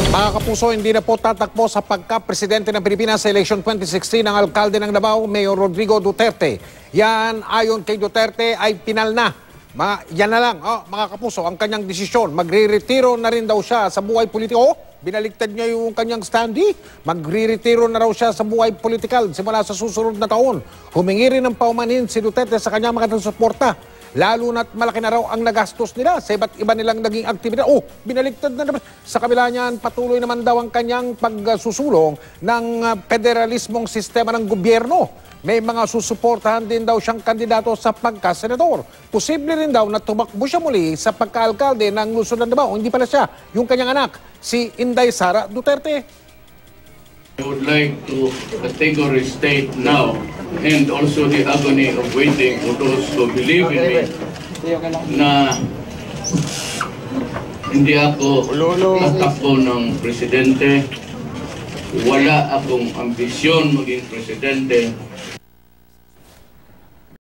Mga kapuso, hindi na po tatakbo sa pagka-presidente ng Pilipinas sa election 2016 ang alkalde ng Davao, Mayor Rodrigo Duterte. Yan, ayon kay Duterte, ay pinal na. Yan na lang, mga kapuso, ang kanyang desisyon. Magre-retiro na rin daw siya sa buhay politiko. Binaligtad niya yung kanyang standi. Magre-retiro na raw siya sa buhay politikal simula sa susunod na taon. Humingi rin ng paumanhin si Duterte sa kanyang mga suporta. Lalo na't malaki na raw ang nagastos nila sa iba't iba nilang naging aktibidad. Binaligtad na naman. Sa kabila niyan, patuloy naman daw ang kanyang pagsusulong ng federalismong sistema ng gobyerno. May mga susuportahan din daw siyang kandidato sa pagkasenador. Posible rin daw na tumakbo siya muli sa pagkaalkalde ng Luzon ng Davao. Hindi pala siya, yung kanyang anak, si Inday Sara Duterte. I would like to categorically state now, and also the agony of waiting for those who believe in me, na hindi ako tatakbo ng presidente. Wala akong ambisyon maging presidente.